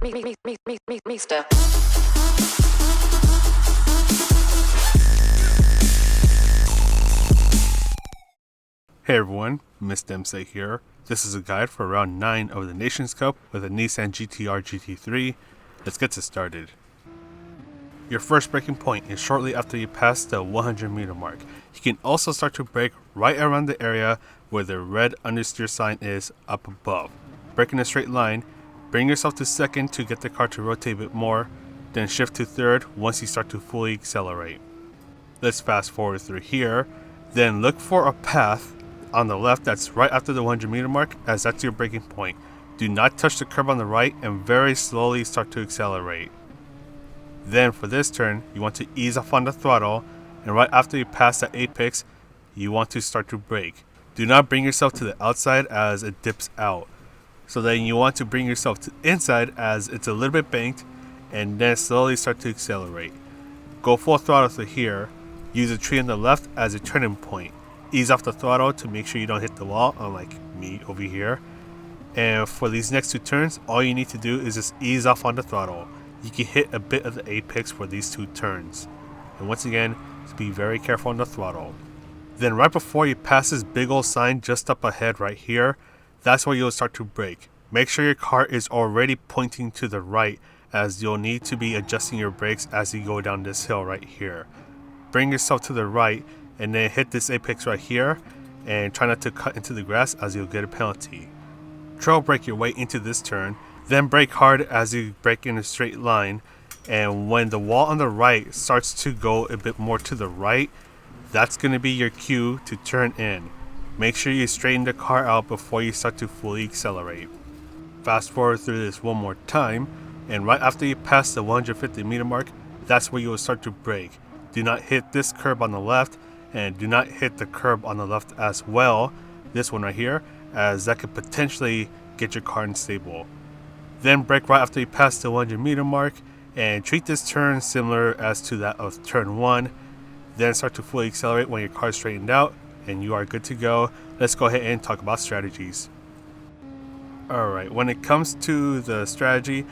Mister. Hey everyone, Miss Dempsey here. This is a guide for round 9 of the Nations Cup with a Nissan GT3. Let's get this started. Your first braking point is shortly after you pass the 100 meter mark. You can also start to brake right around the area where the red understeer sign is up above. Brake in a straight line, bring yourself to second to get the car to rotate a bit more, then shift to third once you start to fully accelerate. Let's fast forward through here, then look for a path on the left that's right after the 100 meter mark, as that's your braking point. Do not touch the curb on the right and very slowly start to accelerate. Then for this turn, you want to ease off on the throttle, and right after you pass that apex, you want to start to brake. Do not bring yourself to the outside as it dips out. So then you want to bring yourself to inside as it's a little bit banked, and then slowly start to accelerate. Go full throttle through here. Use the tree on the left as a turning point. Ease off the throttle to make sure you don't hit the wall, unlike me over here. And for these next two turns, all you need to do is just ease off on the throttle. You can hit a bit of the apex for these two turns. And once again, just be very careful on the throttle. Then right before you pass this big old sign just up ahead right here, that's where you'll start to brake. Make sure your car is already pointing to the right, as you'll need to be adjusting your brakes as you go down this hill right here. Bring yourself to the right and then hit this apex right here, and try not to cut into the grass as you'll get a penalty. Trail brake your way into this turn, then brake hard as you brake in a straight line, and when the wall on the right starts to go a bit more to the right, that's going to be your cue to turn in. Make sure you straighten the car out before you start to fully accelerate. Fast forward through this one more time, and right after you pass the 150 meter mark, that's where you will start to brake. Do not hit this curb on the left, and do not hit the curb on the left as well, this one right here, as that could potentially get your car unstable. Then brake right after you pass the 100 meter mark, and treat this turn similar as to that of turn 1. Then start to fully accelerate when your car is straightened out, and you are good to go. Let's go ahead and talk about strategies. Alright, when it comes to the strategy,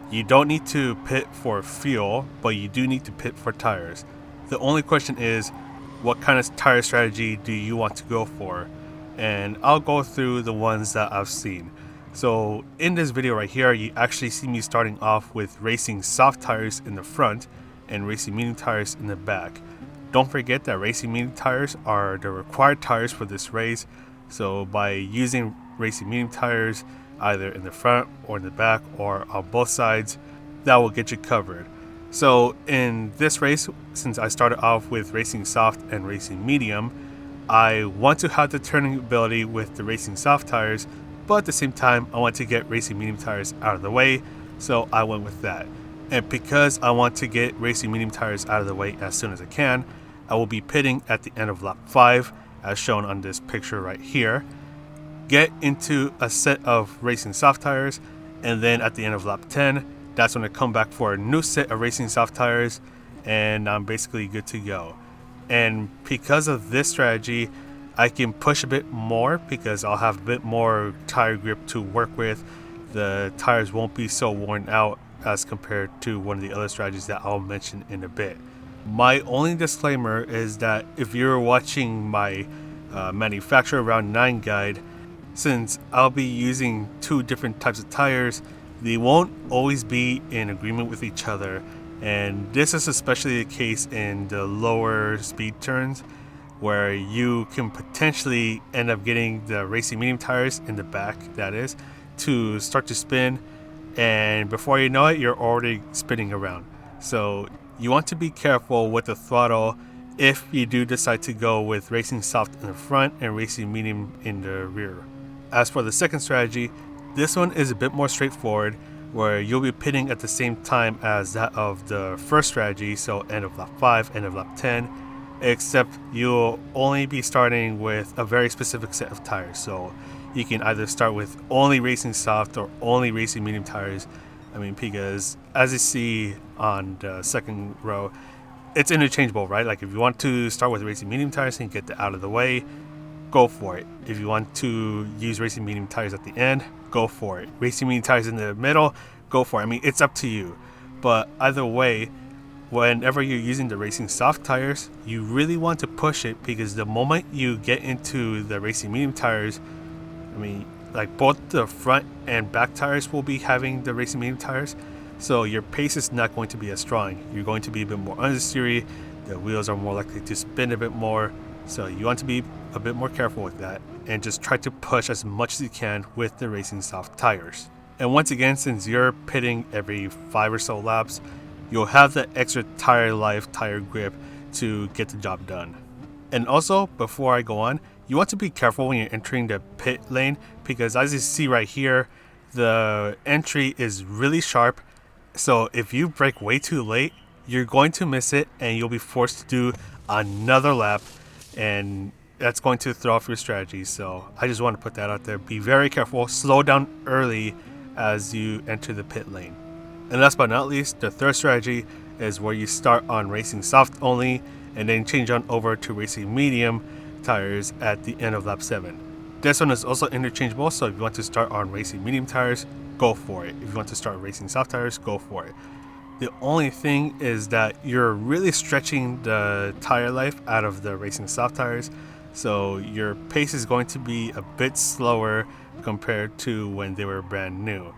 you don't need to pit for fuel, but you do need to pit for tires. The only question is, what kind of tire strategy do you want to go for? And I'll go through the ones that I've seen. So in this video right here, you actually see me starting off with racing soft tires in the front and racing medium tires in the back. Don't forget that racing medium tires are the required tires for this race. So by using racing medium tires either in the front or in the back or on both sides, that will get you covered. So in this race, since I started off with racing soft and racing medium, I want to have the turning ability with the racing soft tires, but at the same time I want to get racing medium tires out of the way, so I went with that. And because I want to get racing medium tires out of the way as soon as I can, I will be pitting at the end of lap 5, as shown on this picture right here. Get into a set of racing soft tires, and then at the end of lap 10, that's when I come back for a new set of racing soft tires, and I'm basically good to go. And because of this strategy, I can push a bit more because I'll have a bit more tire grip to work with. The tires won't be so worn out as compared to one of the other strategies that I'll mention in a bit. My only disclaimer is that if you're watching my manufacturer round 9 guide, since I'll be using two different types of tires, they won't always be in agreement with each other, and this is especially the case in the lower speed turns where you can potentially end up getting the racing medium tires in the back, that is, to start to spin, and before you know it, you're already spinning around. So you want to be careful with the throttle if you do decide to go with racing soft in the front and racing medium in the rear. As for the second strategy, this one is a bit more straightforward, where you'll be pitting at the same time as that of the first strategy, so end of lap 5, end of lap 10, except you'll only be starting with a very specific set of tires. So you can either start with only racing soft or only racing medium tires. Because as you see on the second row, it's interchangeable, right? Like if you want to start with racing medium tires and get that out of the way, go for it. If you want to use racing medium tires at the end, go for it. Racing medium tires in the middle, go for it. I mean, it's up to you. But either way, whenever you're using the racing soft tires, you really want to push it, because the moment you get into the racing medium tires, I mean, like both the front and back tires will be having the racing medium tires, so your pace is not going to be as strong. You're going to be a bit more understeery, the wheels are more likely to spin a bit more, so you want to be a bit more careful with that and just try to push as much as you can with the racing soft tires. And once again, since you're pitting every 5 or so laps, you'll have that extra tire life, tire grip to get the job done. And also, before I go on, you want to be careful when you're entering the pit lane, because as you see right here, the entry is really sharp. So if you brake way too late, you're going to miss it and you'll be forced to do another lap, and that's going to throw off your strategy. So I just want to put that out there. Be very careful, slow down early as you enter the pit lane. And last but not least, the third strategy is where you start on racing soft only and then change on over to racing medium tires at the end of lap 7. This one is also interchangeable, so if you want to start on racing medium tires, go for it. If you want to start racing soft tires, go for it. The only thing is that you're really stretching the tire life out of the racing soft tires, so your pace is going to be a bit slower compared to when they were brand new.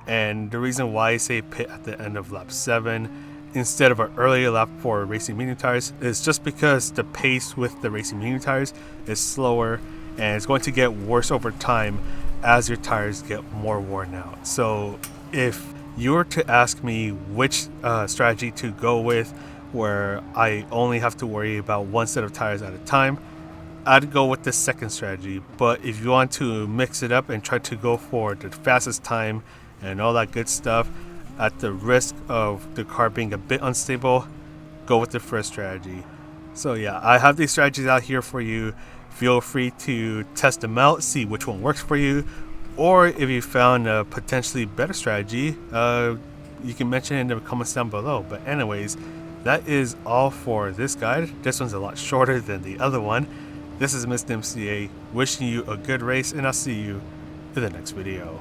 And the reason why I say pit at the end of lap 7 instead of an earlier lap for racing medium tires is just because the pace with the racing medium tires is slower, and it's going to get worse over time as your tires get more worn out. So if you were to ask me which strategy to go with, where I only have to worry about one set of tires at a time, I'd go with the second strategy. But if you want to mix it up and try to go for the fastest time and all that good stuff at the risk of the car being a bit unstable, go with the first strategy. So yeah, I have these strategies out here for you. Feel free to test them out, see which one works for you, or if you found a potentially better strategy, you can mention it in the comments down below. But anyways, that is all for this guide. This one's a lot shorter than the other one. This is Mr. MCA wishing you a good race, and I'll see you in the next video.